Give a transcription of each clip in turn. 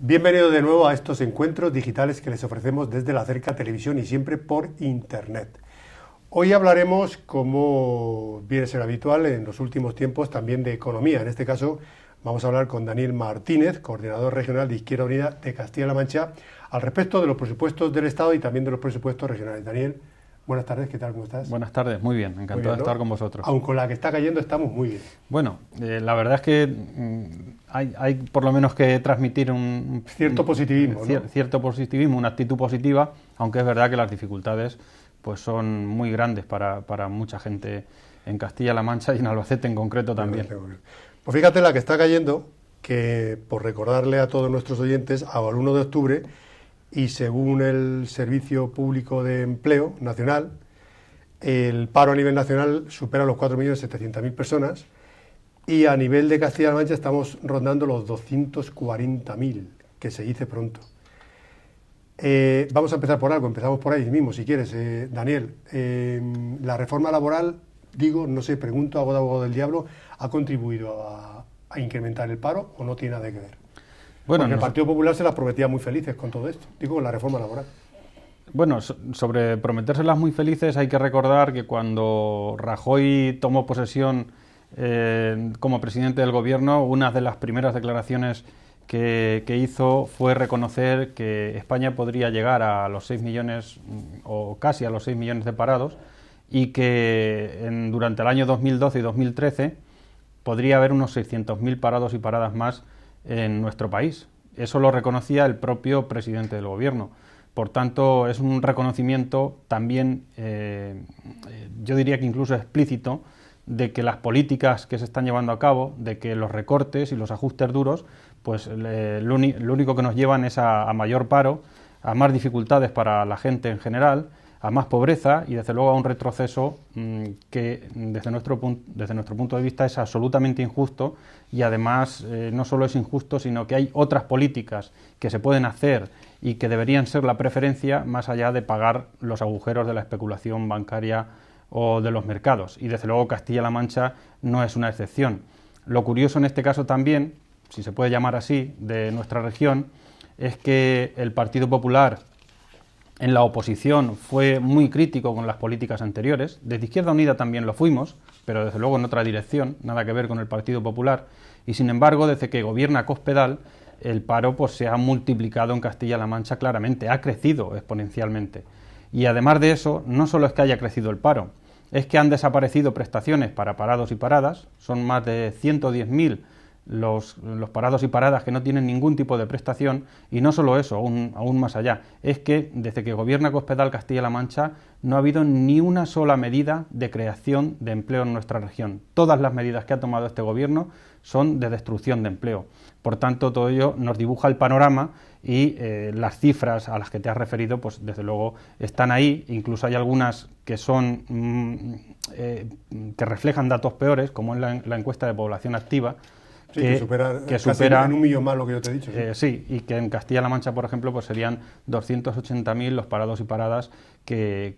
Bienvenidos de nuevo a estos encuentros digitales que les ofrecemos desde la Cerca Televisión y siempre por Internet. Hoy hablaremos, como viene a ser habitual en los últimos tiempos, también de economía. En este caso vamos a hablar con Daniel Martínez, coordinador regional de Izquierda Unida de Castilla-La Mancha, al respecto de los presupuestos del Estado y también de los presupuestos regionales. Daniel, buenas tardes, ¿qué tal? ¿Cómo estás? Buenas tardes, muy bien, encantado de estar con vosotros. Aun con la que está cayendo estamos muy bien. Bueno, la verdad es que hay por lo menos que transmitir un cierto positivismo, ¿no? Cierto positivismo, una actitud positiva, aunque es verdad que las dificultades pues son muy grandes para mucha gente en Castilla-La Mancha y en Albacete en concreto también. Pues fíjate la que está cayendo, que por recordarle a todos nuestros oyentes, al 1 de octubre, y según el Servicio Público de Empleo Nacional, el paro a nivel nacional supera los 4.700.000 personas y a nivel de Castilla-La Mancha estamos rondando los 240.000, que se dice pronto. Vamos a empezar por algo, empezamos por ahí mismo, si quieres. Daniel, la reforma laboral, pregunto, hago de abogado del diablo, ¿ha contribuido a incrementar el paro o no tiene nada que ver? Bueno, porque el Partido Popular se las prometía muy felices con todo esto, con la reforma laboral. Bueno, sobre prometérselas muy felices hay que recordar que cuando Rajoy tomó posesión como presidente del gobierno, una de las primeras declaraciones que hizo fue reconocer que España podría llegar a los 6 millones o casi a los 6 millones de parados y que durante el año 2012 y 2013 podría haber unos 600.000 parados y paradas más en nuestro país. Eso lo reconocía el propio presidente del gobierno. Por tanto, es un reconocimiento también, yo diría que incluso explícito, de que las políticas que se están llevando a cabo, de que los recortes y los ajustes duros, pues lo único que nos llevan es a mayor paro, a más dificultades para la gente en general, a más pobreza y desde luego a un retroceso que desde nuestro punto de vista es absolutamente injusto y además no solo es injusto, sino que hay otras políticas que se pueden hacer y que deberían ser la preferencia más allá de pagar los agujeros de la especulación bancaria o de los mercados. Y desde luego Castilla-La Mancha no es una excepción. Lo curioso en este caso también, si se puede llamar así, de nuestra región, es que el Partido Popular en la oposición fue muy crítico con las políticas anteriores. Desde Izquierda Unida también lo fuimos, pero desde luego en otra dirección, nada que ver con el Partido Popular. Y sin embargo, desde que gobierna Cospedal, el paro pues, se ha multiplicado en Castilla-La Mancha claramente, ha crecido exponencialmente. Y además de eso, no solo es que haya crecido el paro, es que han desaparecido prestaciones para parados y paradas, son más de 110.000 los parados y paradas que no tienen ningún tipo de prestación, y no solo eso, aún más allá, es que desde que gobierna Cospedal Castilla-La Mancha no ha habido ni una sola medida de creación de empleo en nuestra región. Todas las medidas que ha tomado este gobierno son de destrucción de empleo. Por tanto, todo ello nos dibuja el panorama y las cifras a las que te has referido, pues desde luego están ahí, incluso hay algunas que son que reflejan datos peores, como en la encuesta de población activa, sí, que supera en 1 millón más lo que yo te he dicho. Sí, y que en Castilla-La Mancha, por ejemplo, pues serían 280.000 los parados y paradas que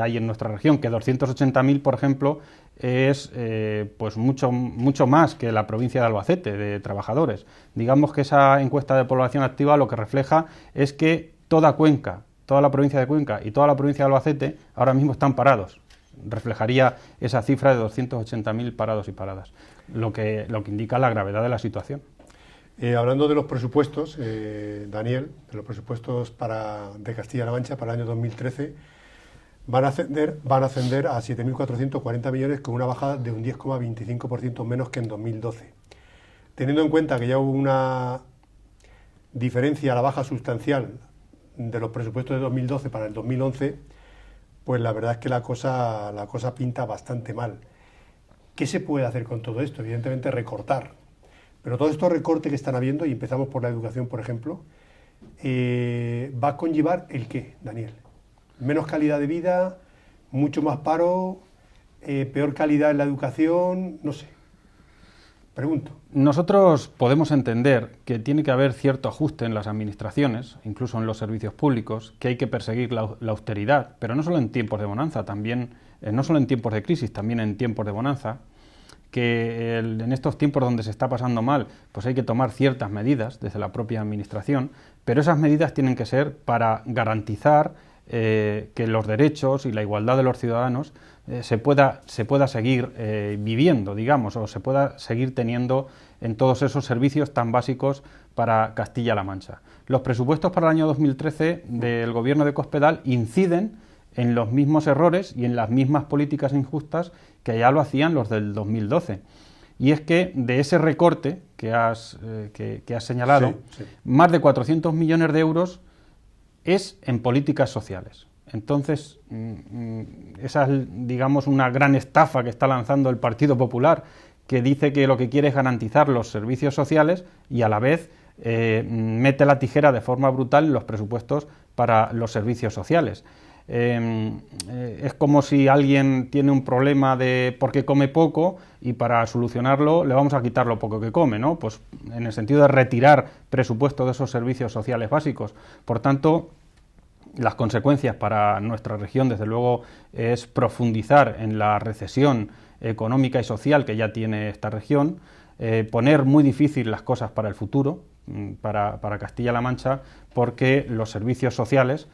hay en nuestra región, que 280.000, por ejemplo, es pues mucho más que la provincia de Albacete, de trabajadores. Digamos que esa encuesta de población activa lo que refleja es que toda Cuenca, toda la provincia de Cuenca y toda la provincia de Albacete ahora mismo están parados. Reflejaría esa cifra de 280.000 parados y paradas, lo que indica la gravedad de la situación. Hablando de los presupuestos, Daniel, de los presupuestos de Castilla-La Mancha para el año 2013, van a ascender a 7.440 millones con una bajada de un 10,25% menos que en 2012. Teniendo en cuenta que ya hubo una diferencia a la baja sustancial de los presupuestos de 2012 para el 2011, pues la verdad es que la cosa pinta bastante mal. ¿Qué se puede hacer con todo esto? Evidentemente recortar. Pero todos estos recortes que están habiendo, y empezamos por la educación, por ejemplo, ¿va a conllevar el qué, Daniel? Menos calidad de vida, mucho más paro, peor calidad en la educación, no sé. Pregunto. Nosotros podemos entender que tiene que haber cierto ajuste en las administraciones, incluso en los servicios públicos, que hay que perseguir la austeridad, pero no solo en tiempos de bonanza, también, no solo en tiempos de crisis, también en tiempos de bonanza, que en estos tiempos donde se está pasando mal, pues hay que tomar ciertas medidas desde la propia administración, pero esas medidas tienen que ser para garantizar que los derechos y la igualdad de los ciudadanos se pueda seguir viviendo, digamos, o se pueda seguir teniendo en todos esos servicios tan básicos para Castilla-La Mancha. Los presupuestos para el año 2013 del Gobierno de Cospedal inciden en los mismos errores y en las mismas políticas injustas que ya lo hacían los del 2012. Y es que de ese recorte que has señalado, sí. Más de 400 millones de euros es en políticas sociales. Entonces, esa es, digamos, una gran estafa que está lanzando el Partido Popular, que dice que lo que quiere es garantizar los servicios sociales y a la vez mete la tijera de forma brutal en los presupuestos para los servicios sociales. Es como si alguien tiene un problema de porque come poco y para solucionarlo le vamos a quitar lo poco que come, ¿no? Pues en el sentido de retirar presupuesto de esos servicios sociales básicos. Por tanto, las consecuencias para nuestra región, desde luego, es profundizar en la recesión económica y social que ya tiene esta región, poner muy difícil las cosas para el futuro, para Castilla-La Mancha, porque los servicios sociales,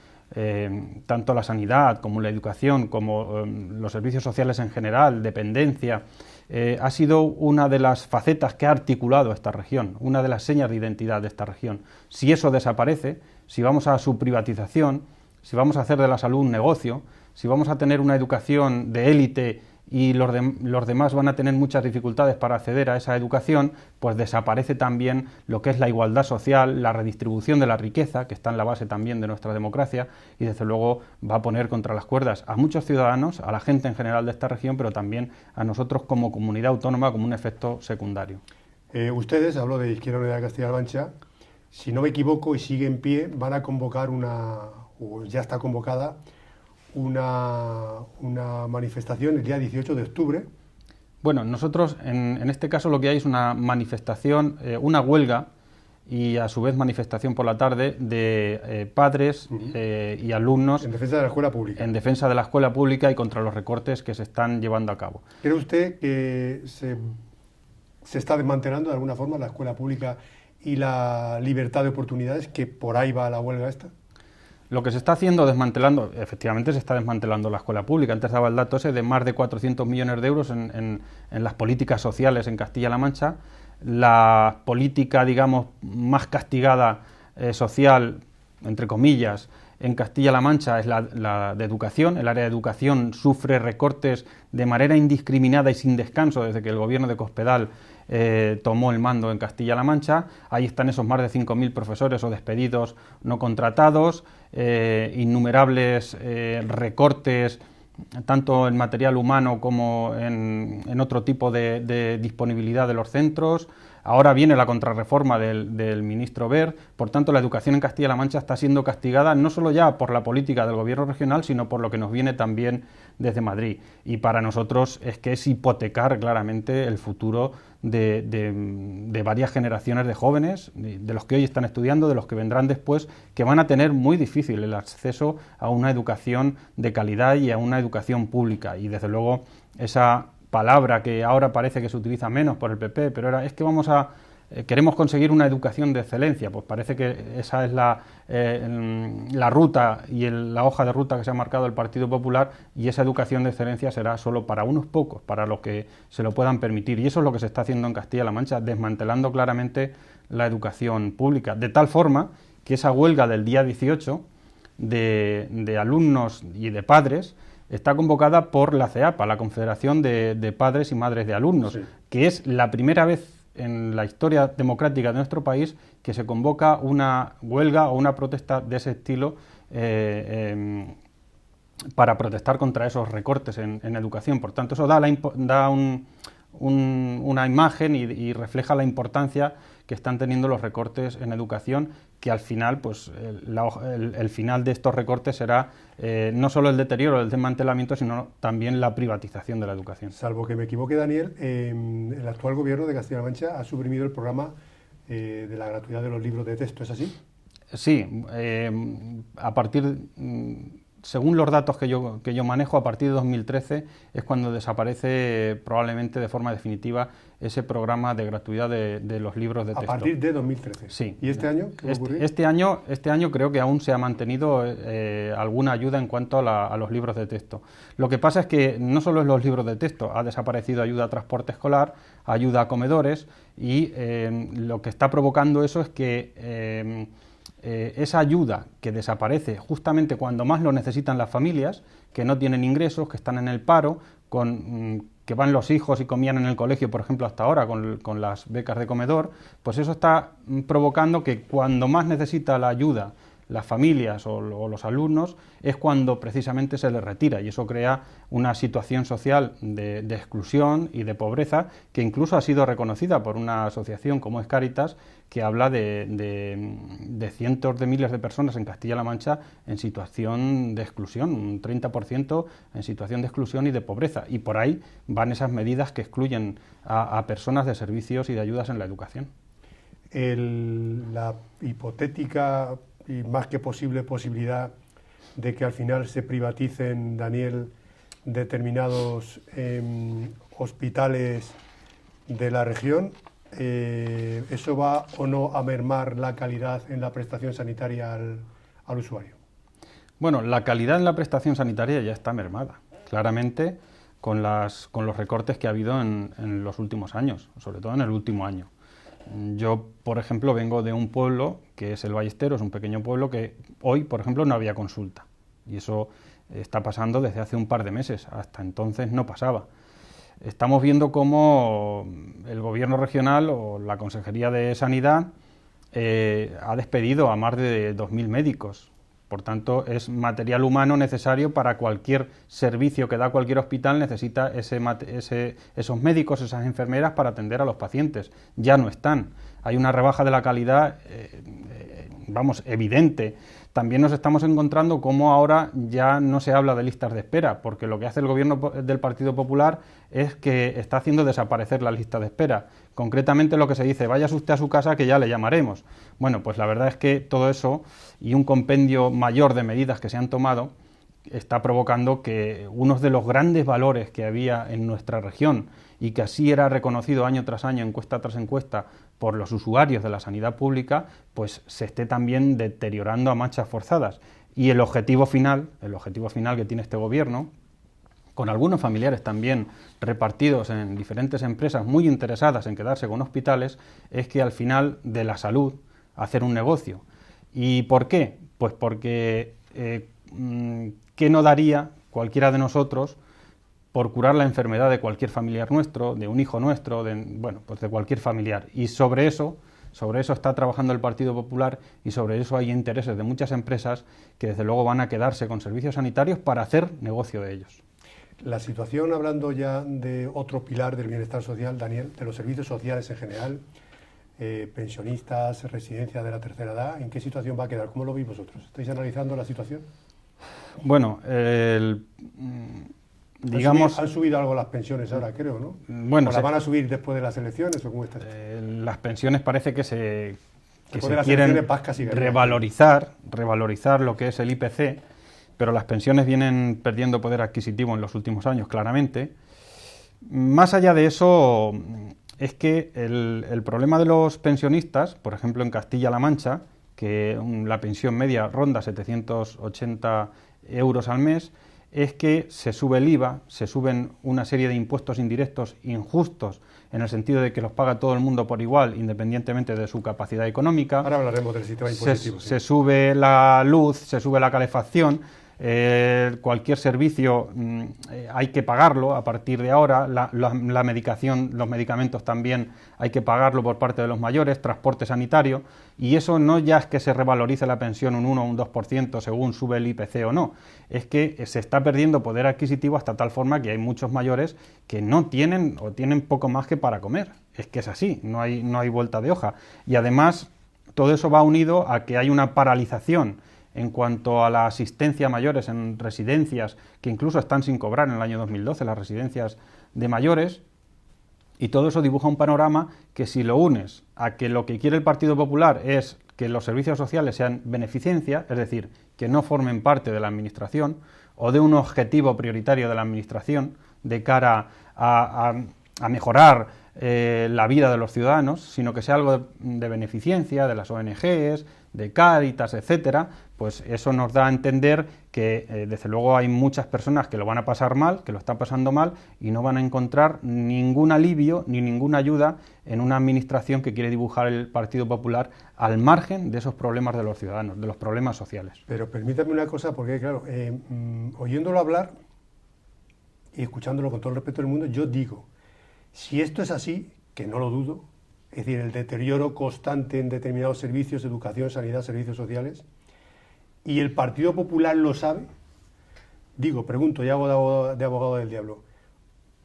tanto la sanidad como la educación, como los servicios sociales en general, dependencia, ha sido una de las facetas que ha articulado esta región, una de las señas de identidad de esta región. Si eso desaparece, si vamos a su privatización, si vamos a hacer de la salud un negocio, si vamos a tener una educación de élite y los demás van a tener muchas dificultades para acceder a esa educación, pues desaparece también lo que es la igualdad social, la redistribución de la riqueza, que está en la base también de nuestra democracia, y desde luego va a poner contra las cuerdas a muchos ciudadanos, a la gente en general de esta región, pero también a nosotros como comunidad autónoma, como un efecto secundario. Ustedes, hablo de Izquierda Unida de Castilla-La Mancha, si no me equivoco y sigue en pie, van a convocar o ya está convocada, una manifestación el día 18 de octubre. Bueno, nosotros en este caso lo que hay es una manifestación, una huelga y a su vez manifestación por la tarde de padres y alumnos. En defensa de la escuela pública. En defensa de la escuela pública y contra los recortes que se están llevando a cabo. ¿Cree usted que se está desmantelando de alguna forma la escuela pública y la libertad de oportunidades, que por ahí va la huelga esta? Lo que se está haciendo, desmantelando, efectivamente se está desmantelando la escuela pública. Antes daba el dato ese de más de 400 millones de euros en las políticas sociales en Castilla-La Mancha. La política, digamos, más castigada social, entre comillas, en Castilla-La Mancha es la de educación. El área de educación sufre recortes de manera indiscriminada y sin descanso desde que el gobierno de Cospedal tomó el mando en Castilla-La Mancha. Ahí están esos más de 5.000 profesores o despedidos no contratados, innumerables recortes tanto en material humano como en otro tipo de disponibilidad de los centros. Ahora viene la contrarreforma del ministro Wert. Por tanto, la educación en Castilla-La Mancha está siendo castigada no solo ya por la política del gobierno regional, sino por lo que nos viene también desde Madrid. Y para nosotros es que es hipotecar claramente el futuro de varias generaciones de jóvenes, de los que hoy están estudiando, de los que vendrán después, que van a tener muy difícil el acceso a una educación de calidad y a una educación pública. Y desde luego esa palabra que ahora parece que se utiliza menos por el PP, pero es que queremos conseguir una educación de excelencia, pues parece que esa es la ruta y la hoja de ruta que se ha marcado el Partido Popular, y esa educación de excelencia será solo para unos pocos, para los que se lo puedan permitir, y eso es lo que se está haciendo en Castilla-La Mancha, desmantelando claramente la educación pública, de tal forma que esa huelga del día 18 de alumnos y de padres está convocada por la CEAPA, la Confederación de Padres y Madres de Alumnos, sí, que es la primera vez en la historia democrática de nuestro país que se convoca una huelga o una protesta de ese estilo para protestar contra esos recortes en educación. Por tanto, eso da una imagen y refleja la importancia que están teniendo los recortes en educación, que al final, pues el final de estos recortes será no solo el deterioro, el desmantelamiento, sino también la privatización de la educación. Salvo que me equivoque, Daniel, el actual gobierno de Castilla-La Mancha ha suprimido el programa de la gratuidad de los libros de texto, ¿es así? Sí, a partir según los datos que yo manejo, a partir de 2013 es cuando desaparece probablemente de forma definitiva ese programa de gratuidad de los libros de texto. A partir de 2013. Sí. ¿Y este año qué va a ocurrir? Este año creo que aún se ha mantenido alguna ayuda en cuanto a los libros de texto. Lo que pasa es que no solo es los libros de texto, ha desaparecido ayuda a transporte escolar, ayuda a comedores, y lo que está provocando eso es que esa ayuda que desaparece justamente cuando más lo necesitan las familias, que no tienen ingresos, que están en el paro, que van los hijos y comían en el colegio, por ejemplo, hasta ahora con las becas de comedor, pues eso está provocando que cuando más necesita la ayuda las familias o los alumnos es cuando precisamente se les retira, y eso crea una situación social de exclusión y de pobreza que incluso ha sido reconocida por una asociación como es Cáritas, que habla de cientos de miles de personas en Castilla-La Mancha en situación de exclusión, un 30% en situación de exclusión y de pobreza, y por ahí van esas medidas que excluyen a personas de servicios y de ayudas en la educación. La hipotética y más que posible posibilidad de que al final se privaticen, Daniel, determinados hospitales de la región, ¿eso va o no a mermar la calidad en la prestación sanitaria al usuario? Bueno, la calidad en la prestación sanitaria ya está mermada, claramente, con los recortes que ha habido en los últimos años, sobre todo en el último año. Yo, por ejemplo, vengo de un pueblo que es el Ballesteros, un pequeño pueblo que hoy, por ejemplo, no había consulta. Y eso está pasando desde hace un par de meses, hasta entonces no pasaba. Estamos viendo cómo el gobierno regional o la Consejería de Sanidad ha despedido a más de 2.000 médicos. Por tanto, es material humano necesario para cualquier servicio que da cualquier hospital, necesita esos médicos, esas enfermeras para atender a los pacientes. Ya no están. Hay una rebaja de la calidad, evidente. También nos estamos encontrando cómo ahora ya no se habla de listas de espera, porque lo que hace el gobierno del Partido Popular es que está haciendo desaparecer las listas de espera. Concretamente lo que se dice, váyase usted a su casa que ya le llamaremos. Bueno, pues la verdad es que todo eso y un compendio mayor de medidas que se han tomado está provocando que uno de los grandes valores que había en nuestra región y que así era reconocido año tras año, encuesta tras encuesta, por los usuarios de la sanidad pública, pues se esté también deteriorando a marchas forzadas. Y el objetivo final que tiene este gobierno, con algunos familiares también repartidos en diferentes empresas muy interesadas en quedarse con hospitales, es que al final de la salud hacer un negocio. ¿Y por qué? Pues porque ¿qué no daría cualquiera de nosotros por curar la enfermedad de cualquier familiar nuestro, de un hijo nuestro, pues de cualquier familiar? Y sobre eso está trabajando el Partido Popular, y sobre eso hay intereses de muchas empresas que desde luego van a quedarse con servicios sanitarios para hacer negocio de ellos. La situación, hablando ya de otro pilar del bienestar social, Daniel, de los servicios sociales en general, pensionistas, residencias de la tercera edad, ¿en qué situación va a quedar? ¿Cómo lo veis vosotros? ¿Estáis analizando la situación? Bueno, digamos... Han subido algo las pensiones ahora, creo, ¿no? Bueno, ¿O las van a subir después de las elecciones o cómo está? Las pensiones parece que se quieren revalorizar lo que es el IPC, pero las pensiones vienen perdiendo poder adquisitivo en los últimos años, claramente. Más allá de eso, es que el problema de los pensionistas, por ejemplo en Castilla-La Mancha, que la pensión media ronda 780 euros al mes, es que se sube el IVA, se suben una serie de impuestos indirectos injustos, en el sentido de que los paga todo el mundo por igual, independientemente de su capacidad económica. Ahora hablaremos del sistema impositivo. Se sube la luz, se sube la calefacción, cualquier servicio hay que pagarlo a partir de ahora, la medicación, los medicamentos también hay que pagarlo por parte de los mayores, transporte sanitario, y eso no ya es que se revalorice la pensión un 1 o un 2% según sube el IPC o no, es que se está perdiendo poder adquisitivo hasta tal forma que hay muchos mayores que no tienen o tienen poco más que para comer. Es que es así, no hay vuelta de hoja. Y además todo eso va unido a que hay una paralización en cuanto a la asistencia a mayores en residencias, que incluso están sin cobrar en el año 2012, las residencias de mayores, y todo eso dibuja un panorama que, si lo unes a que lo que quiere el Partido Popular es que los servicios sociales sean beneficencia, es decir, que no formen parte de la administración o de un objetivo prioritario de la administración de cara a mejorar la vida de los ciudadanos, sino que sea algo de beneficencia de las ONGs, de Cáritas, etcétera, pues eso nos da a entender que desde luego hay muchas personas que lo van a pasar mal, que lo están pasando mal y no van a encontrar ningún alivio ni ninguna ayuda en una administración que quiere dibujar el Partido Popular al margen de esos problemas de los ciudadanos, de los problemas sociales. Pero permítame una cosa, porque claro, oyéndolo hablar y escuchándolo con todo el respeto del mundo, yo digo, si esto es así, que no lo dudo, es decir, el deterioro constante en determinados servicios, educación, sanidad, servicios sociales, y el Partido Popular lo sabe, digo, pregunto, y hago de abogado del diablo,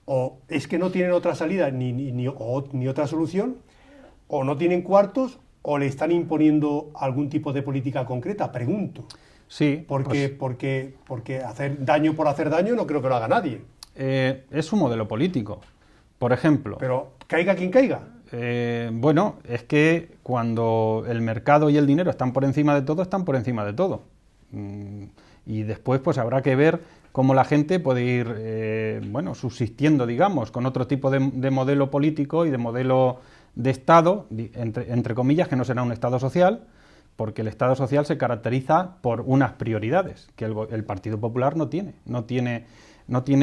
o es que no tienen otra salida ni otra solución, o no tienen cuartos, o le están imponiendo algún tipo de política concreta, pregunto. Sí. Porque hacer daño por hacer daño no creo que lo haga nadie. Es un modelo político, por ejemplo. Pero caiga quien caiga. Bueno, es que cuando el mercado y el dinero están por encima de todo, están por encima de todo. Y después pues habrá que ver cómo la gente puede ir subsistiendo, digamos, con otro tipo de modelo político y de modelo de Estado, entre comillas, que no será un Estado social, porque el Estado social se caracteriza por unas prioridades que el Partido Popular no tiene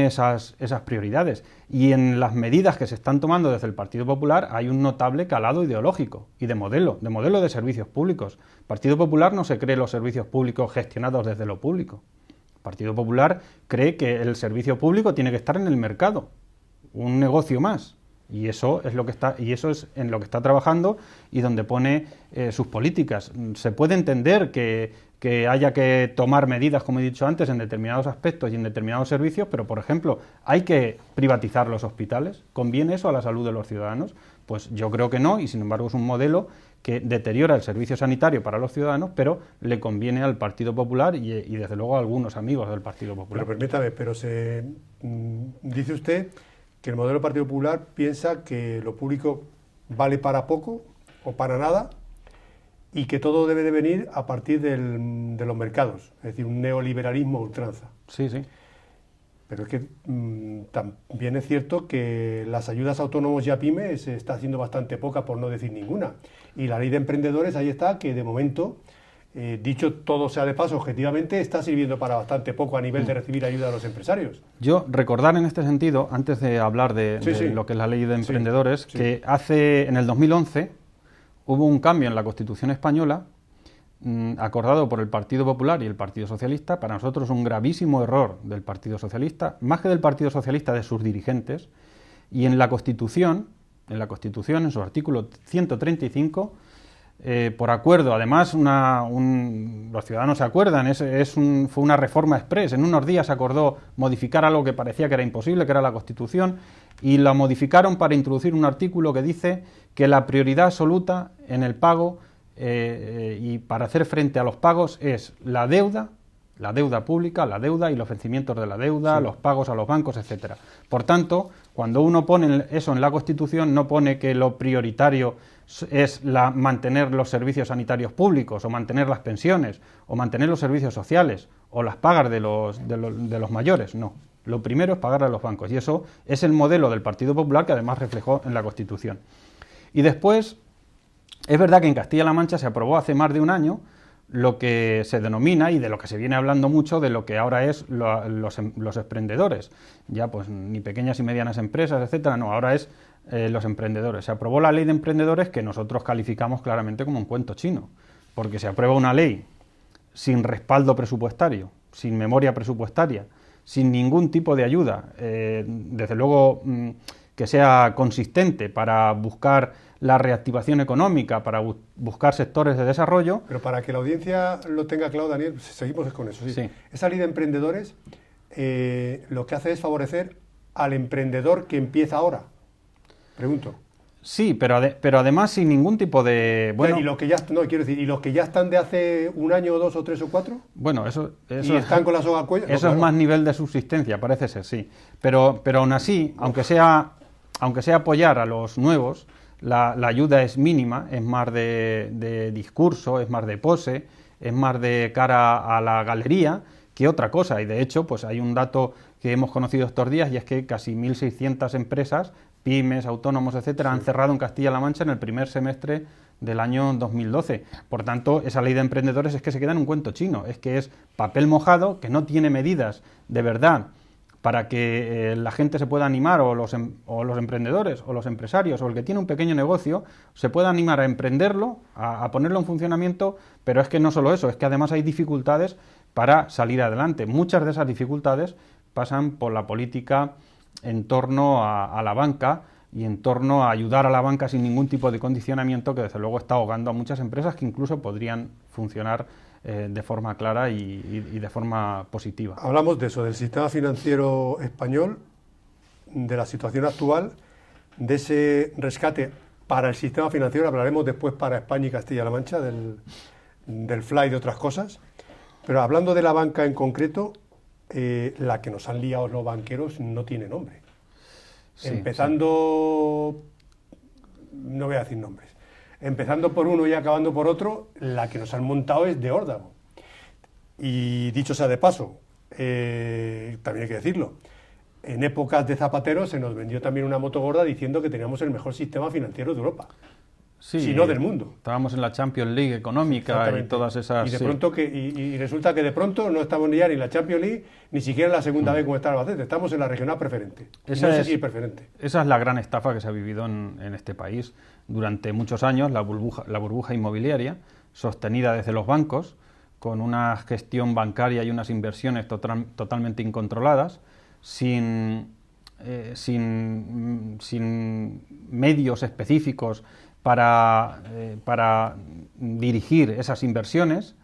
esas prioridades. Y en las medidas que se están tomando desde el Partido Popular hay un notable calado ideológico y de modelo de servicios públicos. El Partido Popular no se cree los servicios públicos gestionados desde lo público. El Partido Popular cree que el servicio público tiene que estar en el mercado, un negocio más. Y eso es en lo que está trabajando y donde pone sus políticas. Se puede entender que haya que tomar medidas, como he dicho antes, en determinados aspectos y en determinados servicios, pero, por ejemplo, ¿hay que privatizar los hospitales? ¿Conviene eso a la salud de los ciudadanos? Pues yo creo que no, y sin embargo es un modelo que deteriora el servicio sanitario para los ciudadanos, pero le conviene al Partido Popular y desde luego a algunos amigos del Partido Popular. Pero permítame, dice usted que el modelo del Partido Popular piensa que lo público vale para poco o para nada y que todo debe de venir a partir de los mercados, es decir, un neoliberalismo a ultranza. Sí, sí. Pero es que también es cierto que las ayudas a autónomos y a pymes se está haciendo bastante poca, por no decir ninguna. Y la ley de emprendedores, ahí está, que de momento, dicho todo sea de paso, objetivamente, está sirviendo para bastante poco a nivel de recibir ayuda a los empresarios. Yo recordar en este sentido, antes de hablar de lo que es la ley de emprendedores, que en el 2011 hubo un cambio en la Constitución española acordado por el Partido Popular y el Partido Socialista, para nosotros un gravísimo error del Partido Socialista, más que del Partido Socialista, de sus dirigentes, y en la Constitución, en su artículo 135, por acuerdo, además los ciudadanos se acuerdan, fue una reforma express, en unos días se acordó modificar algo que parecía que era imposible, que era la Constitución, y la modificaron para introducir un artículo que dice que la prioridad absoluta en el pago y para hacer frente a los pagos es la deuda pública, la deuda y los vencimientos de la deuda, los pagos a los bancos, etcétera. Por tanto, cuando uno pone eso en la Constitución, no pone que lo prioritario es mantener los servicios sanitarios públicos, o mantener las pensiones, o mantener los servicios sociales, o las pagas de los mayores, no. Lo primero es pagar a los bancos, y eso es el modelo del Partido Popular que además reflejó en la Constitución. Y después, es verdad que en Castilla-La Mancha se aprobó hace más de un año lo que se denomina, y de lo que se viene hablando mucho, de lo que ahora es los emprendedores. Ya pues ni pequeñas y medianas empresas, etcétera, no, ahora es los emprendedores. Se aprobó la ley de emprendedores, que nosotros calificamos claramente como un cuento chino, porque se aprueba una ley sin respaldo presupuestario, sin memoria presupuestaria, sin ningún tipo de ayuda, desde luego que sea consistente para buscar la reactivación económica, para buscar sectores de desarrollo. Pero para que la audiencia lo tenga claro, Daniel, seguimos con eso. Sí. Esa ley de emprendedores lo que hace es favorecer al emprendedor que empieza ahora. Pregunto. Sí, pero además sin ningún tipo de... Bueno, ¿y los que ya están de hace un año o 2 o 3 o 4? Bueno, eso ¿y están con la soga al cuello? Eso claro. Es más nivel de subsistencia, parece ser, sí. Pero aún así, aunque sea apoyar a los nuevos, la ayuda es mínima, es más de discurso, es más de pose, es más de cara a la galería que otra cosa. Y de hecho, pues hay un dato que hemos conocido estos días y es que casi 1.600 empresas, pymes, autónomos, etcétera, han cerrado en Castilla-La Mancha en el primer semestre del año 2012. Por tanto, esa ley de emprendedores es que se queda en un cuento chino, es que es papel mojado, que no tiene medidas de verdad para que la gente se pueda animar, o los emprendedores, o los empresarios, o el que tiene un pequeño negocio, se pueda animar a emprenderlo, a ponerlo en funcionamiento, pero es que no solo eso, es que además hay dificultades para salir adelante. Muchas de esas dificultades pasan por la política en torno a la banca y en torno a ayudar a la banca sin ningún tipo de condicionamiento, que desde luego está ahogando a muchas empresas que incluso podrían funcionar de forma clara y de forma positiva. Hablamos de eso, del sistema financiero español, de la situación actual, de ese rescate para el sistema financiero, hablaremos después para España y Castilla-La Mancha, del FLA y de otras cosas, pero hablando de la banca en concreto, la que nos han liado los banqueros no tiene nombre. Sí, empezando, no voy a decir nombres, empezando por uno y acabando por otro, la que nos han montado es de órdago. Y dicho sea de paso, también hay que decirlo, en épocas de Zapatero se nos vendió también una moto gorda diciendo que teníamos el mejor sistema financiero de Europa, sí, si no del mundo. Estábamos en la Champions League económica y todas esas... Y de pronto y resulta que de pronto no estamos ya ni en la Champions League, ni siquiera en la segunda vez como está el Albacete, estamos en la regional preferente. No sé si es preferente. Esa es la gran estafa que se ha vivido en este país durante muchos años, la burbuja inmobiliaria, sostenida desde los bancos, con una gestión bancaria y unas inversiones totalmente incontroladas, sin medios específicos para dirigir esas inversiones,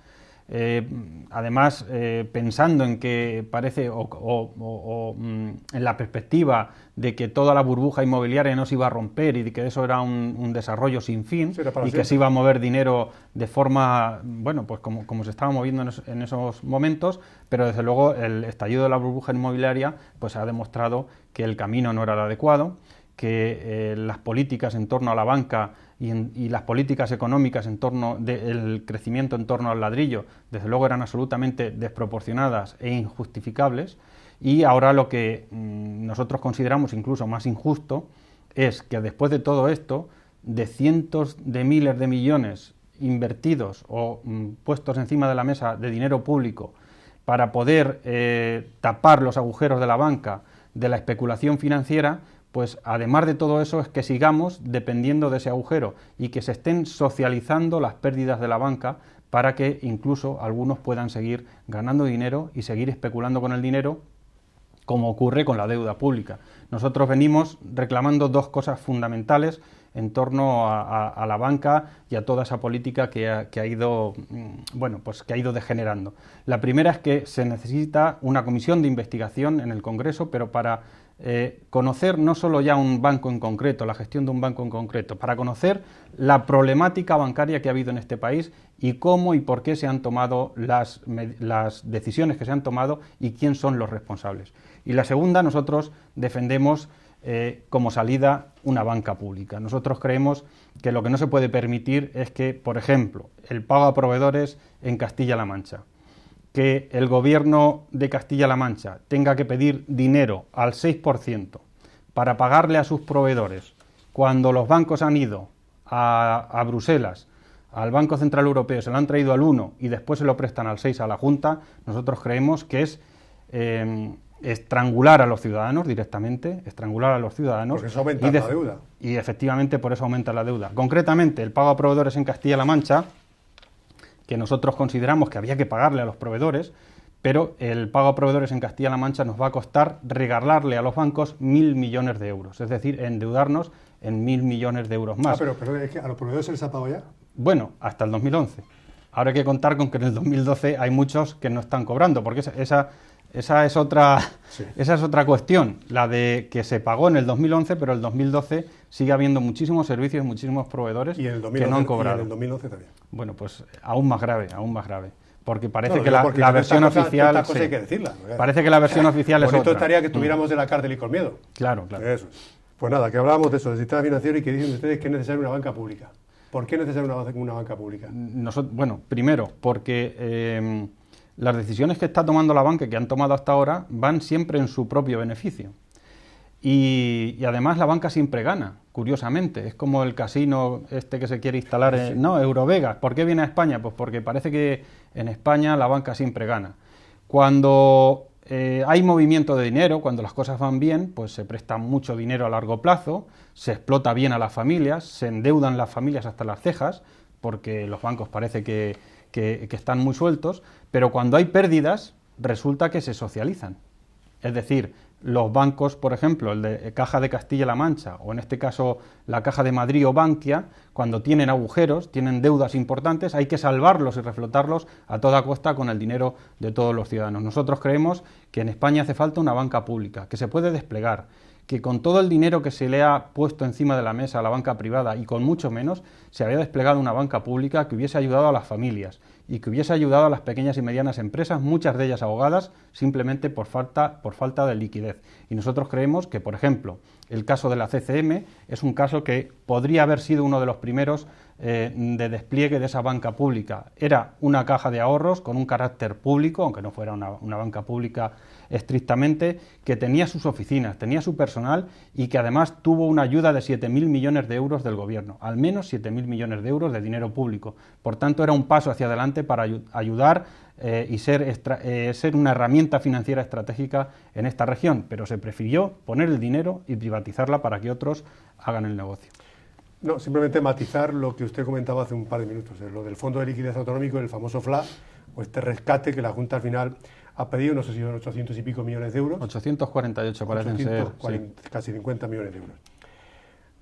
además pensando en que parece en la perspectiva de que toda la burbuja inmobiliaria no se iba a romper y de que eso era un desarrollo sin fin y que se iba a mover dinero de forma, bueno, pues como se estaba moviendo en esos momentos, pero desde luego el estallido de la burbuja inmobiliaria pues ha demostrado que el camino no era el adecuado, que las políticas en torno a la banca y las políticas económicas en torno del crecimiento en torno al ladrillo, desde luego eran absolutamente desproporcionadas e injustificables, y ahora lo que nosotros consideramos incluso más injusto es que después de todo esto, de cientos de miles de millones invertidos o puestos encima de la mesa de dinero público para poder tapar los agujeros de la banca, de la especulación financiera, pues además de todo eso es que sigamos dependiendo de ese agujero y que se estén socializando las pérdidas de la banca para que incluso algunos puedan seguir ganando dinero y seguir especulando con el dinero, como ocurre con la deuda pública. Nosotros venimos reclamando dos cosas fundamentales en torno a la banca y a toda esa política que ha ido degenerando. La primera es que se necesita una comisión de investigación en el Congreso, pero para conocer no solo ya un banco en concreto, la gestión de un banco en concreto, para conocer la problemática bancaria que ha habido en este país y cómo y por qué se han tomado las decisiones que se han tomado y quién son los responsables. Y la segunda, nosotros defendemos como salida una banca pública. Nosotros creemos que lo que no se puede permitir es que, por ejemplo, el pago a proveedores en Castilla-La Mancha, que el gobierno de Castilla-La Mancha tenga que pedir dinero al 6% para pagarle a sus proveedores cuando los bancos han ido a Bruselas, al Banco Central Europeo, se lo han traído al 1 y después se lo prestan al 6 a la Junta, nosotros creemos que es estrangular a los ciudadanos directamente, estrangular a los ciudadanos. Porque eso aumenta la deuda. Y efectivamente por eso aumenta la deuda. Concretamente, el pago a proveedores en Castilla-La Mancha, que nosotros consideramos que había que pagarle a los proveedores, pero el pago a proveedores en Castilla-La Mancha nos va a costar regalarle a los bancos 1.000 millones de euros, es decir, endeudarnos en 1.000 millones de euros más. Pero es que a los proveedores se les ha pagado ya. Bueno, hasta el 2011. Ahora hay que contar con que en el 2012 hay muchos que no están cobrando, porque esa es otra cuestión, la de que se pagó en el 2011, pero el 2012 sigue habiendo muchísimos servicios, muchísimos proveedores que no han cobrado. Y en el 2011 también. Bueno, pues aún más grave, porque parece que la versión oficial... Estas cosas hay que decirlas. Parece que la versión oficial es otra. Bonito estaría que tuviéramos de la cárcel y con miedo. Claro. Eso es. Pues nada, que hablábamos de eso, del sistema financiero y que dicen ustedes que es necesaria una banca pública. ¿Por qué es necesaria una banca pública? Bueno, primero, porque las decisiones que está tomando la banca, que han tomado hasta ahora, van siempre en su propio beneficio. Y además la banca siempre gana, curiosamente. Es como el casino este que se quiere instalar en... No, Eurovegas. ¿Por qué viene a España? Pues porque parece que en España la banca siempre gana. Cuando hay movimiento de dinero, cuando las cosas van bien, pues se presta mucho dinero a largo plazo, se explota bien a las familias, se endeudan las familias hasta las cejas, porque los bancos parece que están muy sueltos, pero cuando hay pérdidas, resulta que se socializan. Es decir, los bancos, por ejemplo, el de Caja de Castilla-La Mancha, o en este caso la Caja de Madrid o Bankia, cuando tienen agujeros, tienen deudas importantes, hay que salvarlos y reflotarlos a toda costa con el dinero de todos los ciudadanos. Nosotros creemos que en España hace falta una banca pública, que se puede desplegar, que con todo el dinero que se le ha puesto encima de la mesa a la banca privada y con mucho menos, se había desplegado una banca pública que hubiese ayudado a las familias y que hubiese ayudado a las pequeñas y medianas empresas, muchas de ellas ahogadas simplemente por falta de liquidez. Y nosotros creemos que, por ejemplo, el caso de la CCM es un caso que podría haber sido uno de los primeros de despliegue de esa banca pública. Era una caja de ahorros con un carácter público, aunque no fuera una banca pública estrictamente, que tenía sus oficinas, tenía su personal y que además tuvo una ayuda de 7.000 millones de euros del gobierno, al menos 7.000 millones de euros de dinero público. Por tanto, era un paso hacia adelante para ayudar y ser una herramienta financiera estratégica en esta región, pero se prefirió poner el dinero y privatizarla para que otros hagan el negocio. No, simplemente matizar lo que usted comentaba hace un par de minutos, lo del Fondo de Liquidez Autonómico, el famoso FLA, o este rescate que la Junta al final ha pedido, no sé si son 800 y pico millones de euros. 848 parecen ser. Sí. Casi 50 millones de euros.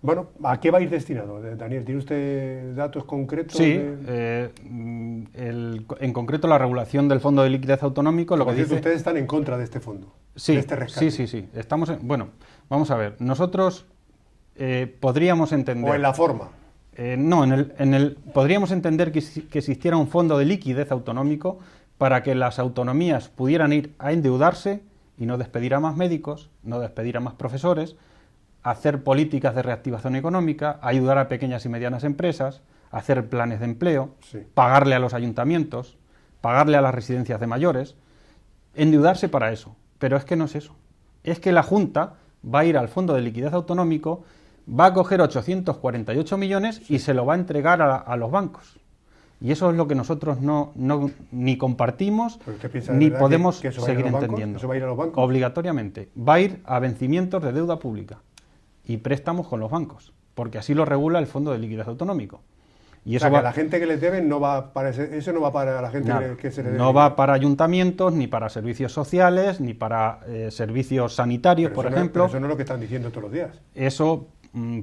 Bueno, ¿a qué va a ir destinado, Daniel? ¿Tiene usted datos concretos? Sí, en concreto la regulación del Fondo de Liquidez Autonómico, lo que dice... Ustedes están en contra de este fondo, sí, de este rescate. Sí. Bueno, vamos a ver, nosotros podríamos entender... ¿O en la forma? No, podríamos entender que existiera un fondo de liquidez autonómico para que las autonomías pudieran ir a endeudarse y no despedir a más médicos, no despedir a más profesores, hacer políticas de reactivación económica, ayudar a pequeñas y medianas empresas, hacer planes de empleo, sí, pagarle a los ayuntamientos, pagarle a las residencias de mayores, endeudarse para eso. Pero es que no es eso. Es que la Junta va a ir al Fondo de Liquidez Autonómico, va a coger 848 millones y se lo va a entregar a los bancos. Y eso es lo que nosotros ni compartimos ni podemos seguir entendiendo. ¿Eso va a ir a los bancos? Obligatoriamente. Va a ir a vencimientos de deuda pública y préstamos con los bancos, porque así lo regula el Fondo de Liquidez Autonómico. Y eso o sea, que la gente que les deben no va para eso no va para la gente que se le debe. No va para ayuntamientos, ni para servicios sociales, ni para servicios sanitarios, por ejemplo. Pero eso no es lo que están diciendo todos los días. Eso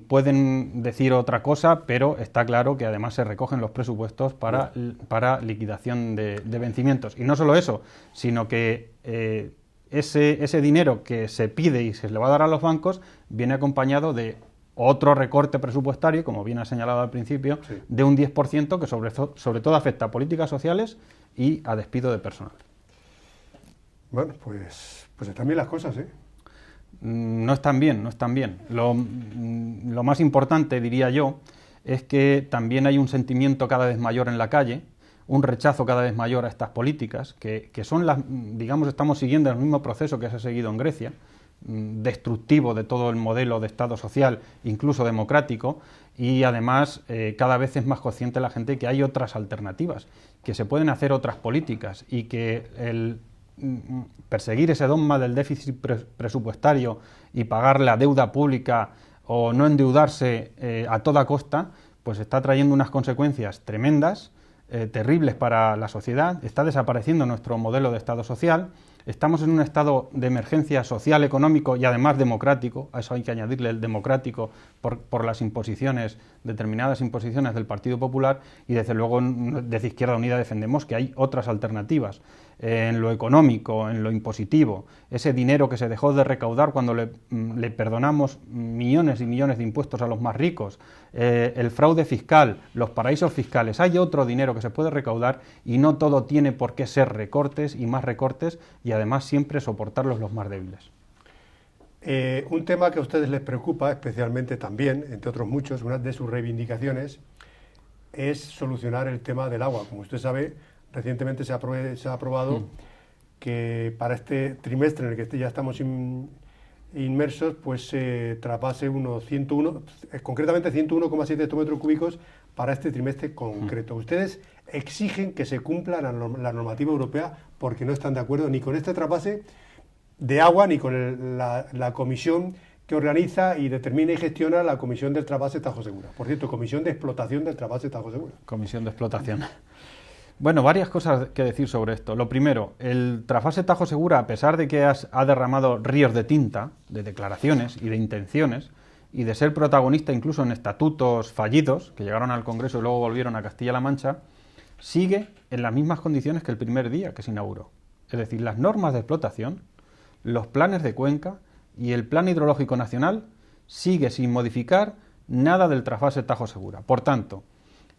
pueden decir otra cosa, pero está claro que además se recogen los presupuestos para liquidación de vencimientos. Y no solo eso, sino que ese dinero que se pide y se le va a dar a los bancos viene acompañado de otro recorte presupuestario, como bien ha señalado al principio, sí, de un 10% que sobre todo afecta a políticas sociales y a despido de personal. Bueno, pues están bien las cosas, ¿eh? No están bien, no están bien. Lo más importante, diría yo, es que también hay un sentimiento cada vez mayor en la calle, un rechazo cada vez mayor a estas políticas, que son estamos siguiendo el mismo proceso que se ha seguido en Grecia, destructivo de todo el modelo de Estado social, incluso democrático, y además cada vez es más consciente la gente que hay otras alternativas, que se pueden hacer otras políticas y que perseguir ese dogma del déficit presupuestario y pagar la deuda pública o no endeudarse a toda costa, pues está trayendo unas consecuencias tremendas, terribles para la sociedad. Está desapareciendo nuestro modelo de Estado social. Estamos en un estado de emergencia social, económico y además democrático. A eso hay que añadirle el democrático por las imposiciones, determinadas imposiciones del Partido Popular, y desde luego desde Izquierda Unida defendemos que hay otras alternativas en lo económico, en lo impositivo. Ese dinero que se dejó de recaudar cuando le perdonamos millones y millones de impuestos a los más ricos, el fraude fiscal, los paraísos fiscales. Hay otro dinero que se puede recaudar y no todo tiene por qué ser recortes y más recortes, y además siempre soportarlos los más débiles. Un tema que a ustedes les preocupa especialmente también, entre otros muchos, una de sus reivindicaciones es solucionar el tema del agua. Como usted sabe, recientemente se ha aprobado que para este trimestre en el que ya estamos inmersos, pues se traspase unos 101, concretamente 101,7 hectómetros cúbicos para este trimestre concreto. Ustedes exigen que se cumpla la normativa europea porque no están de acuerdo ni con este trasvase de agua ni con la comisión que organiza y determina y gestiona la Comisión del Trasvase Tajo Segura. Por cierto, Comisión de Explotación del Trasvase Tajo Segura. Comisión de Explotación. Bueno, varias cosas que decir sobre esto. Lo primero, el trasvase Tajo Segura, a pesar de que ha derramado ríos de tinta, de declaraciones y de intenciones, y de ser protagonista incluso en estatutos fallidos, que llegaron al Congreso y luego volvieron a Castilla-La Mancha, sigue en las mismas condiciones que el primer día que se inauguró. Es decir, las normas de explotación, los planes de cuenca y el Plan Hidrológico Nacional sigue sin modificar nada del trasvase Tajo Segura. Por tanto,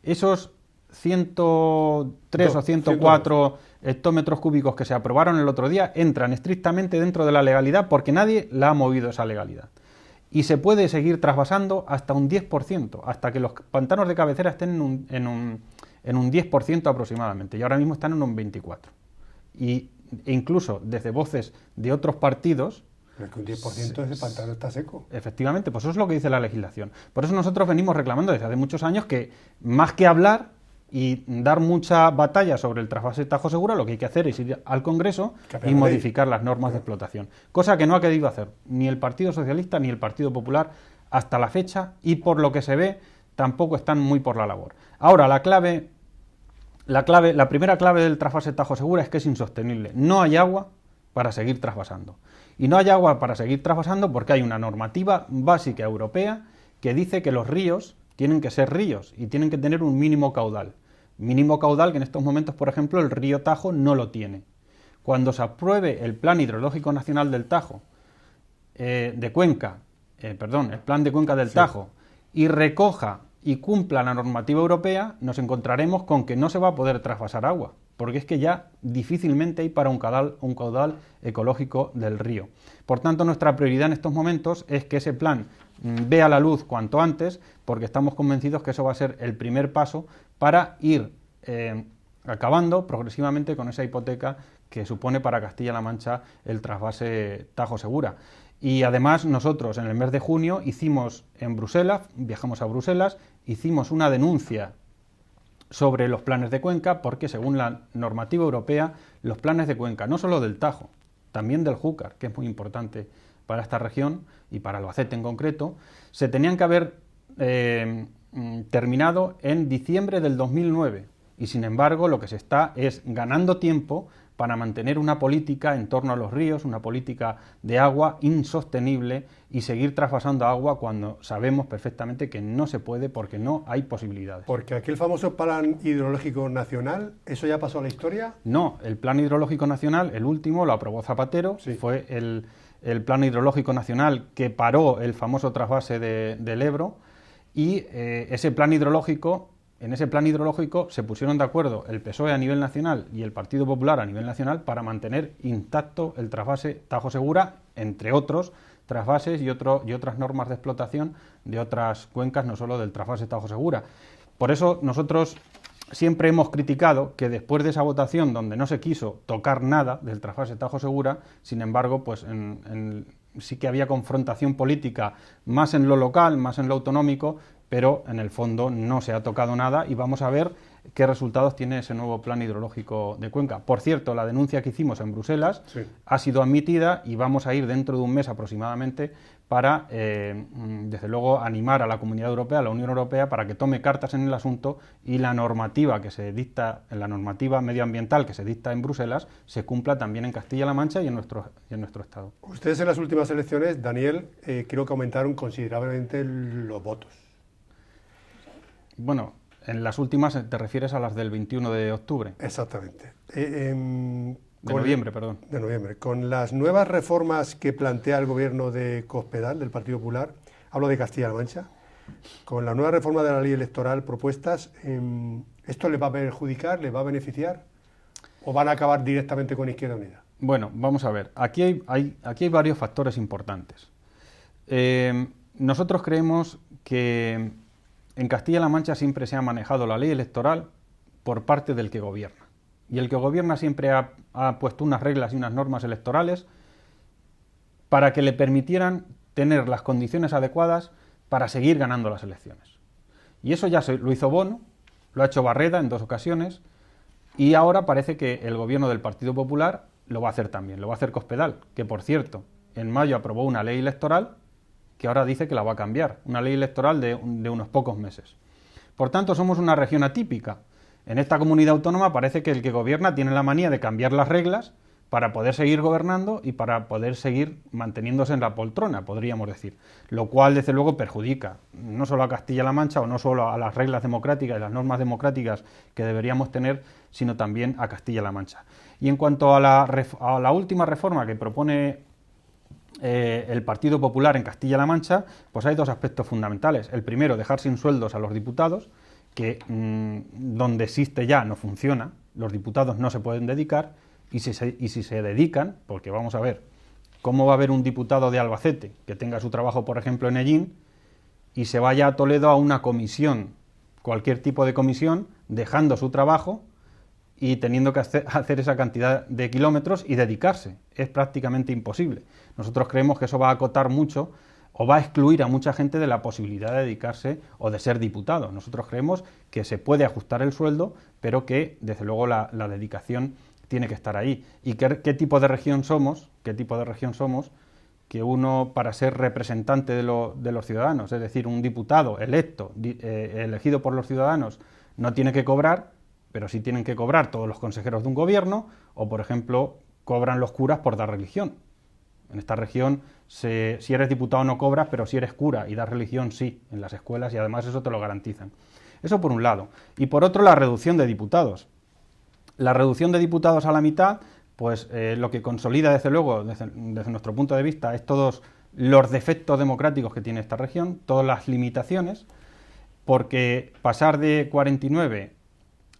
esos 103 o 104 hectómetros cúbicos que se aprobaron el otro día entran estrictamente dentro de la legalidad porque nadie la ha movido esa legalidad. Y se puede seguir trasvasando hasta un 10%, hasta que los pantanos de cabecera estén en un 10% aproximadamente, y ahora mismo están en un 24%. E incluso desde voces de otros partidos... Pero que un 10% de ese pantano está seco. Efectivamente, pues eso es lo que dice la legislación. Por eso nosotros venimos reclamando desde hace muchos años que, más que hablar y dar mucha batalla sobre el trasvase Tajo Segura, lo que hay que hacer es ir al Congreso y modificar las normas de explotación. Cosa que no ha querido hacer ni el Partido Socialista ni el Partido Popular hasta la fecha, y por lo que se ve tampoco están muy por la labor. Ahora, la primera clave del trasvase Tajo Segura es que es insostenible. No hay agua para seguir trasvasando. Y no hay agua para seguir trasvasando porque hay una normativa básica europea que dice que los ríos tienen que ser ríos y tienen que tener un mínimo caudal. Mínimo caudal que en estos momentos, por ejemplo, el río Tajo no lo tiene. Cuando se apruebe el Plan Hidrológico Nacional del Tajo, el Plan de Cuenca del Tajo, y recoja y cumpla la normativa europea, nos encontraremos con que no se va a poder trasvasar agua, porque es que ya difícilmente hay para un caudal ecológico del río. Por tanto, nuestra prioridad en estos momentos es que ese plan vea la luz cuanto antes, porque estamos convencidos que eso va a ser el primer paso para ir acabando progresivamente con esa hipoteca que supone para Castilla-La Mancha el trasvase Tajo Segura. Y además nosotros en el mes de junio viajamos a Bruselas, hicimos una denuncia sobre los planes de cuenca, porque según la normativa europea, los planes de cuenca, no solo del Tajo, también del Júcar, que es muy importante para esta región y para Albacete en concreto, se tenían que haber terminado en diciembre del 2009. Y sin embargo, lo que se está es ganando tiempo para mantener una política en torno a los ríos, una política de agua insostenible, y seguir trasvasando agua cuando sabemos perfectamente que no se puede porque no hay posibilidades. Porque aquel famoso Plan Hidrológico Nacional, ¿eso ya pasó a la historia? No, el Plan Hidrológico Nacional, el último, lo aprobó Zapatero, sí. Fue el Plan Hidrológico Nacional que paró el famoso trasvase del Ebro, y en ese plan hidrológico se pusieron de acuerdo el PSOE a nivel nacional y el Partido Popular a nivel nacional para mantener intacto el trasvase Tajo Segura, entre otros trasvases y otras normas de explotación de otras cuencas, no solo del trasvase Tajo Segura. Por eso nosotros siempre hemos criticado que después de esa votación donde no se quiso tocar nada del trasvase Tajo Segura, sin embargo, pues sí que había confrontación política más en lo local, más en lo autonómico, pero en el fondo no se ha tocado nada, y vamos a ver qué resultados tiene ese nuevo Plan Hidrológico de Cuenca. Por cierto, la denuncia que hicimos en Bruselas ha sido admitida, y vamos a ir dentro de un mes aproximadamente para, desde luego, animar a la Comunidad Europea, a la Unión Europea, para que tome cartas en el asunto y la normativa que se dicta, la normativa medioambiental que se dicta en Bruselas, se cumpla también en Castilla-La Mancha y en nuestro Estado. Ustedes en las últimas elecciones, Daniel, creo que aumentaron considerablemente los votos. Bueno, en las últimas te refieres a las del 21 de octubre. Exactamente. De noviembre, perdón. De noviembre. Con las nuevas reformas que plantea el gobierno de Cospedal, del Partido Popular, hablo de Castilla-La Mancha, con la nueva reforma de la ley electoral propuestas, ¿esto les va a perjudicar, les va a beneficiar, o van a acabar directamente con Izquierda Unida? Bueno, vamos a ver. Aquí hay varios factores importantes. Nosotros creemos que en Castilla-La Mancha siempre se ha manejado la ley electoral por parte del que gobierna. Y el que gobierna siempre ha puesto unas reglas y unas normas electorales para que le permitieran tener las condiciones adecuadas para seguir ganando las elecciones. Y eso ya lo hizo Bono, lo ha hecho Barreda en 2 ocasiones, y ahora parece que el gobierno del Partido Popular lo va a hacer también, lo va a hacer Cospedal, que por cierto, en mayo aprobó una ley electoral que ahora dice que la va a cambiar, una ley electoral de unos pocos meses. Por tanto, somos una región atípica. En esta comunidad autónoma parece que el que gobierna tiene la manía de cambiar las reglas para poder seguir gobernando y para poder seguir manteniéndose en la poltrona, podríamos decir. Lo cual, desde luego, perjudica no solo a Castilla-La Mancha o no solo a las reglas democráticas y las normas democráticas que deberíamos tener, sino también a Castilla-La Mancha. Y en cuanto a la última reforma que propone el Partido Popular en Castilla-La Mancha, pues hay 2 aspectos fundamentales. El primero, dejar sin sueldos a los diputados, que donde existe ya no funciona, los diputados no se pueden dedicar, y si se dedican, porque vamos a ver, ¿cómo va a haber un diputado de Albacete que tenga su trabajo, por ejemplo, en Hellín, y se vaya a Toledo a una comisión, cualquier tipo de comisión, dejando su trabajo y teniendo que hacer esa cantidad de kilómetros y dedicarse? Es prácticamente imposible. Nosotros creemos que eso va a acotar mucho o va a excluir a mucha gente de la posibilidad de dedicarse o de ser diputado. Nosotros creemos que se puede ajustar el sueldo, pero que, desde luego, la dedicación tiene que estar ahí. ¿Y qué tipo de región somos? ¿Qué tipo de región somos? Que uno, para ser representante de los ciudadanos, es decir, un diputado electo, elegido por los ciudadanos, no tiene que cobrar, pero sí tienen que cobrar todos los consejeros de un gobierno, o, por ejemplo, cobran los curas por dar religión. En esta región, si eres diputado no cobras, pero si eres cura y das religión, sí, en las escuelas, y además eso te lo garantizan. Eso por un lado. Y por otro, la reducción de diputados. La reducción de diputados a la mitad, pues lo que consolida, desde luego, desde nuestro punto de vista, es todos los defectos democráticos que tiene esta región, todas las limitaciones, porque pasar de 49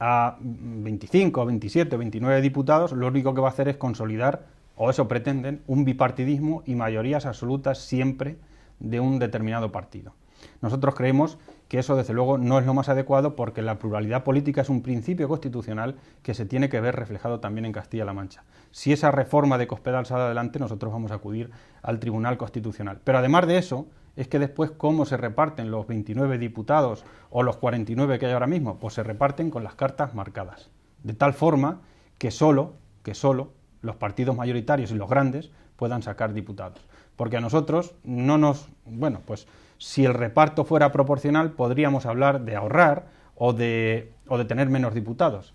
a 25, 27, 29 diputados, lo único que va a hacer es consolidar, o eso pretenden, un bipartidismo y mayorías absolutas siempre de un determinado partido. Nosotros creemos que eso, desde luego, no es lo más adecuado, porque la pluralidad política es un principio constitucional que se tiene que ver reflejado también en Castilla-La Mancha. Si esa reforma de Cospedal sale adelante, nosotros vamos a acudir al Tribunal Constitucional. Pero además de eso, es que después cómo se reparten los 29 diputados o los 49 que hay ahora mismo, pues se reparten con las cartas marcadas. De tal forma que solo los partidos mayoritarios y los grandes puedan sacar diputados. Porque a nosotros pues si el reparto fuera proporcional, podríamos hablar de ahorrar o de tener menos diputados.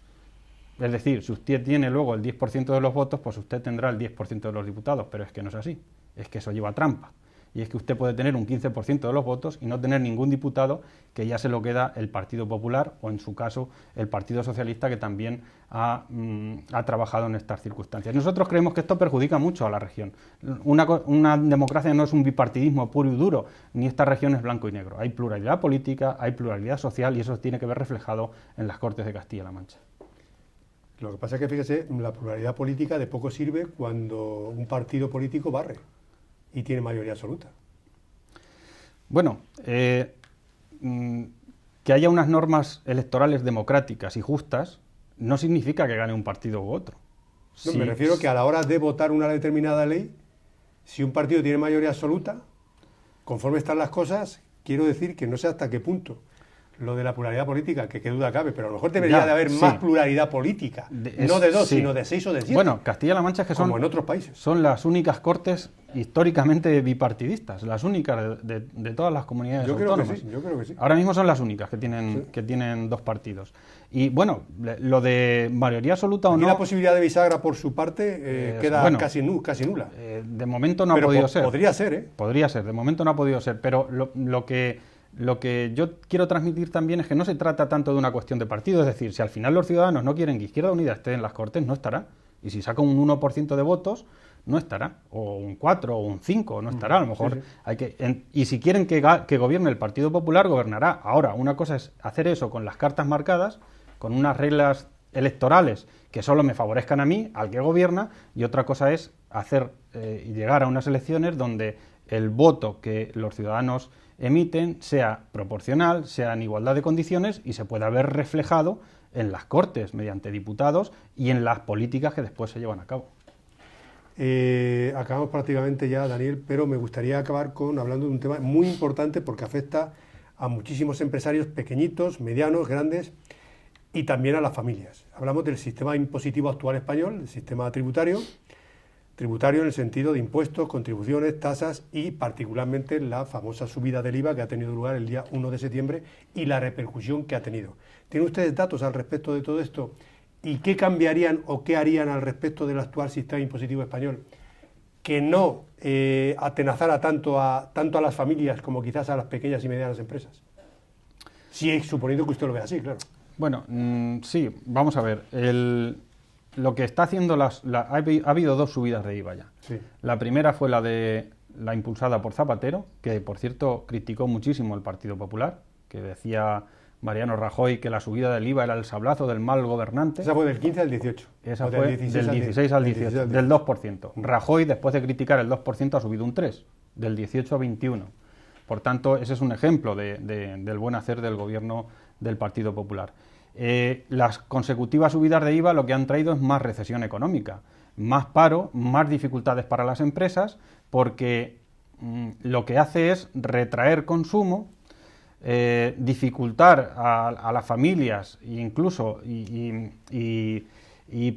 Es decir, si usted tiene luego el 10% de los votos, pues usted tendrá el 10% de los diputados, pero es que no es así, es que eso lleva trampa. Y es que usted puede tener un 15% de los votos y no tener ningún diputado, que ya se lo queda el Partido Popular o, en su caso, el Partido Socialista, que también ha trabajado en estas circunstancias. Nosotros creemos que esto perjudica mucho a la región. Una democracia no es un bipartidismo puro y duro, ni esta región es blanco y negro. Hay pluralidad política, hay pluralidad social, y eso tiene que ver reflejado en las Cortes de Castilla-La Mancha. Lo que pasa es que, fíjese, la pluralidad política de poco sirve cuando un partido político barre y tiene mayoría absoluta. Bueno, que haya unas normas electorales democráticas y justas no significa que gane un partido u otro. No, sí, me refiero que a la hora de votar una determinada ley, si un partido tiene mayoría absoluta, conforme están las cosas, quiero decir que no sé hasta qué punto lo de la pluralidad política, que qué duda cabe, pero a lo mejor debería de haber más pluralidad política, no de 2, sino de 6 o de 7. Bueno, Castilla-La Mancha es que como en otros países. Son las únicas cortes históricamente bipartidistas, las únicas de todas las comunidades autónomas. Yo creo que sí. Ahora mismo son las únicas que tienen 2 partidos. Y bueno, lo de mayoría absoluta o no... la posibilidad de bisagra por su parte queda casi nula. De momento no ha podido ser. Podría ser, ¿eh? Podría ser, de momento no ha podido ser, pero lo que yo quiero transmitir también es que no se trata tanto de una cuestión de partido, es decir, si al final los ciudadanos no quieren que Izquierda Unida esté en las Cortes, no estará. Y si saca un 1% de votos, no estará. O un 4 o un 5, no estará. A lo mejor hay que... Y si quieren que gobierne el Partido Popular, gobernará. Ahora, una cosa es hacer eso con las cartas marcadas, con unas reglas electorales que solo me favorezcan a mí, al que gobierna, y otra cosa es hacer y llegar a unas elecciones donde el voto que los ciudadanos emiten sea proporcional, sea en igualdad de condiciones y se pueda ver reflejado en las Cortes mediante diputados y en las políticas que después se llevan a cabo. Acabamos prácticamente ya, Daniel, pero me gustaría acabar hablando de un tema muy importante porque afecta a muchísimos empresarios pequeñitos, medianos, grandes y también a las familias. Hablamos del sistema impositivo actual español, el sistema tributario en el sentido de impuestos, contribuciones, tasas y particularmente la famosa subida del IVA que ha tenido lugar el día 1 de septiembre y la repercusión que ha tenido. ¿Tienen ustedes datos al respecto de todo esto? ¿Y qué cambiarían o qué harían al respecto del actual sistema impositivo español que no atenazara tanto a las familias como quizás a las pequeñas y medianas empresas? Sí, suponiendo que usted lo vea así, claro. Bueno, sí, vamos a ver. Lo que está haciendo ha habido dos subidas de IVA ya. Sí. La primera fue la impulsada por Zapatero, que por cierto criticó muchísimo el Partido Popular, que decía Mariano Rajoy que la subida del IVA era el sablazo del mal gobernante. Esa fue del 15 al 18. Esa fue del 16 al 18, del 2%. Rajoy, después de criticar el 2%, ha subido un 3%, del 18 a 21%. Por tanto, ese es un ejemplo del buen hacer del gobierno del Partido Popular. Las consecutivas subidas de IVA lo que han traído es más recesión económica, más paro, más dificultades para las empresas, porque lo que hace es retraer consumo, dificultar a las familias incluso y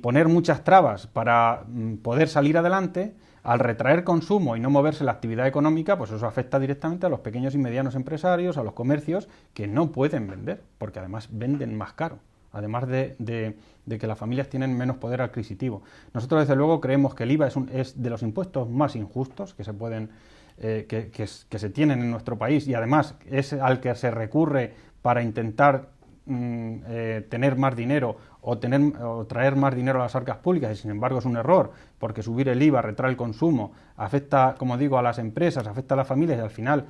poner muchas trabas para poder salir adelante. Al retraer consumo y no moverse la actividad económica, pues eso afecta directamente a los pequeños y medianos empresarios, a los comercios que no pueden vender, porque además venden más caro, además de que las familias tienen menos poder adquisitivo. Nosotros desde luego creemos que el IVA es de los impuestos más injustos que se pueden que se tienen en nuestro país y además es al que se recurre para intentar tener más dinero o traer más dinero a las arcas públicas, y sin embargo es un error, porque subir el IVA retrae el consumo, afecta, como digo, a las empresas, afecta a las familias y al final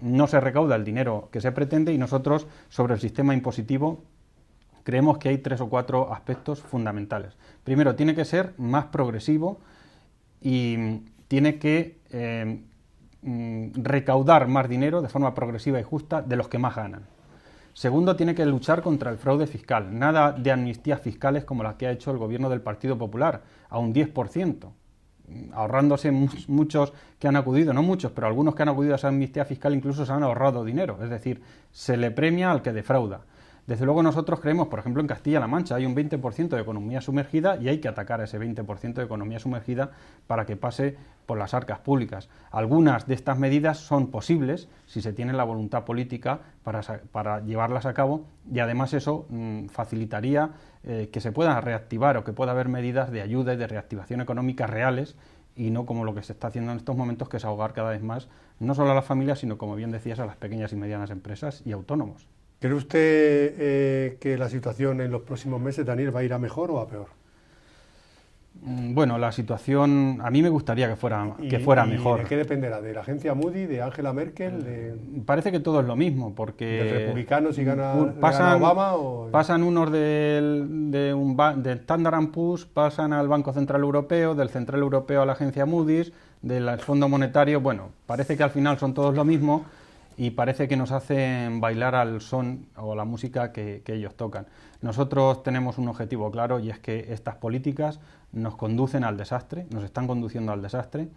no se recauda el dinero que se pretende. Y nosotros, sobre el sistema impositivo, creemos que hay 3 o 4 aspectos fundamentales. Primero, tiene que ser más progresivo y tiene que recaudar más dinero de forma progresiva y justa de los que más ganan. Segundo, tiene que luchar contra el fraude fiscal. Nada de amnistías fiscales como las que ha hecho el gobierno del Partido Popular, a un 10%, ahorrándose muchos que han acudido, no muchos, pero algunos que han acudido a esa amnistía fiscal incluso se han ahorrado dinero. Es decir, se le premia al que defrauda. Desde luego nosotros creemos, por ejemplo, en Castilla-La Mancha hay un 20% de economía sumergida y hay que atacar a ese 20% de economía sumergida para que pase por las arcas públicas. Algunas de estas medidas son posibles si se tiene la voluntad política para llevarlas a cabo y además eso facilitaría que se puedan reactivar o que pueda haber medidas de ayuda y de reactivación económica reales y no como lo que se está haciendo en estos momentos, que es ahogar cada vez más no solo a las familias, sino, como bien decías, a las pequeñas y medianas empresas y autónomos. ¿Cree usted que la situación en los próximos meses, Daniel, va a ir a mejor o a peor? Bueno, la situación a mí me gustaría que fuera mejor. ¿De qué dependerá? ¿De la agencia Moody, de Angela Merkel? Parece que todo es lo mismo, porque ¿del republicano si gana Obama? Pasan unos de Standard & Poor's, pasan al Banco Central Europeo, del Central Europeo a la agencia Moody's, del Fondo Monetario. Bueno, parece que al final son todos lo mismo y parece que nos hacen bailar al son o la música que ellos tocan. Nosotros tenemos un objetivo claro y es que estas políticas nos conducen al desastre, nos están conduciendo al desastre,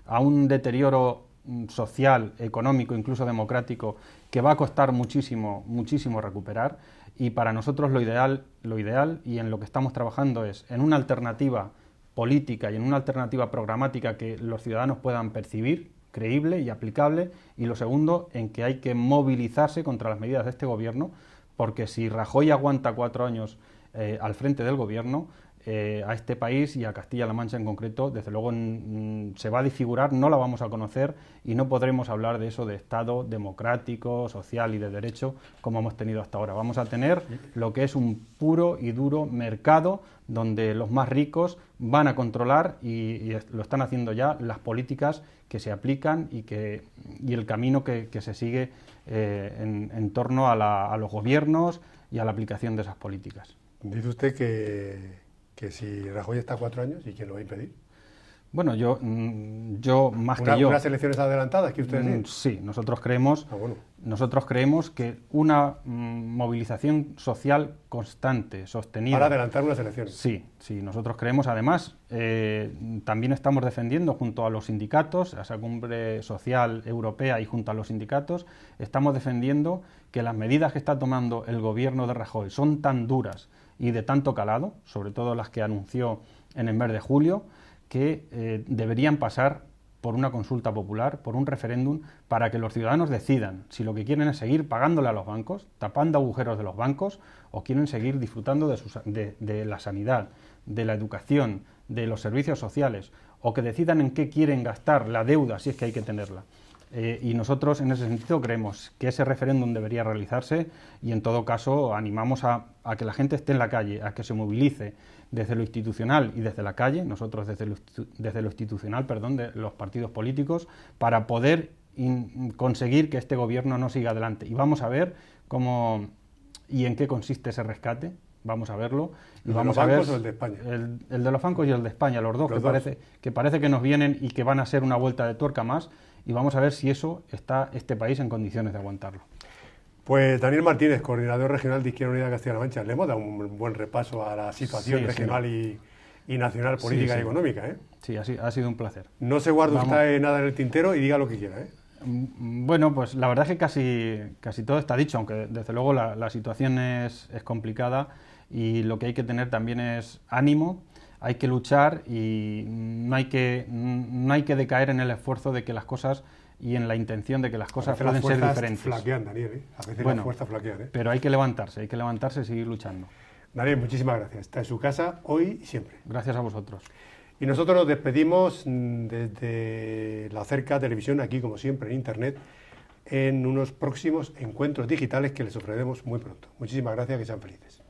a un deterioro social, económico, incluso democrático, que va a costar muchísimo, muchísimo recuperar. Y para nosotros lo ideal y en lo que estamos trabajando es en una alternativa política y en una alternativa programática que los ciudadanos puedan percibir, creíble y aplicable, y lo segundo, en que hay que movilizarse contra las medidas de este gobierno, porque si Rajoy aguanta 4 años al frente del gobierno, a este país y a Castilla-La Mancha en concreto, desde luego se va a desfigurar, no la vamos a conocer y no podremos hablar de eso de Estado democrático, social y de derecho como hemos tenido hasta ahora. Vamos a tener lo que es un puro y duro mercado donde los más ricos van a controlar y lo están haciendo ya las políticas que se aplican y el camino que se sigue en torno a los gobiernos y a la aplicación de esas políticas. Dice usted que si Rajoy está 4 años, ¿y quién lo va a impedir? Bueno, yo más que yo... ¿Unas elecciones adelantadas que ustedes dicen? Sí, nosotros creemos que una movilización social constante, sostenida... Para adelantar unas elecciones. Sí, nosotros creemos. Además, también estamos defendiendo junto a los sindicatos, a esa cumbre social europea y junto a los sindicatos, estamos defendiendo que las medidas que está tomando el gobierno de Rajoy son tan duras y de tanto calado, sobre todo las que anunció en el mes de julio, que deberían pasar por una consulta popular, por un referéndum, para que los ciudadanos decidan si lo que quieren es seguir pagándole a los bancos, tapando agujeros de los bancos, o quieren seguir disfrutando de la sanidad, de la educación, de los servicios sociales, o que decidan en qué quieren gastar la deuda, si es que hay que tenerla. Y nosotros en ese sentido creemos que ese referéndum debería realizarse y en todo caso animamos a que la gente esté en la calle, a que se movilice desde lo institucional y desde la calle, nosotros desde lo institucional, de los partidos políticos, para poder conseguir que este gobierno no siga adelante. Y vamos a ver cómo y en qué consiste ese rescate. Vamos a verlo. ¿El de los bancos o el de España? El de los bancos y el de España, los dos, que parece que nos vienen y que van a ser una vuelta de tuerca más, y vamos a ver si eso está este país en condiciones de aguantarlo. Pues Daniel Martínez, coordinador regional de Izquierda Unida de Castilla-La Mancha, le hemos dado un buen repaso a la situación regional y nacional, política y económica. Sí, ha sido un placer. No se guarde usted nada en el tintero y diga lo que quiera. Bueno, pues la verdad es que casi todo está dicho, aunque desde luego la situación es complicada y lo que hay que tener también es ánimo, hay que luchar y no hay que decaer en el esfuerzo de que las cosas y en la intención de que las cosas pueden ser diferentes. Flaquean, Daniel, A veces las fuerzas flaquean. Pero hay que levantarse y seguir luchando. Daniel, muchísimas gracias. Está en su casa hoy y siempre. Gracias a vosotros. Y nosotros nos despedimos desde la Cerca Televisión, aquí como siempre en Internet, en unos próximos encuentros digitales que les ofreceremos muy pronto. Muchísimas gracias, que sean felices.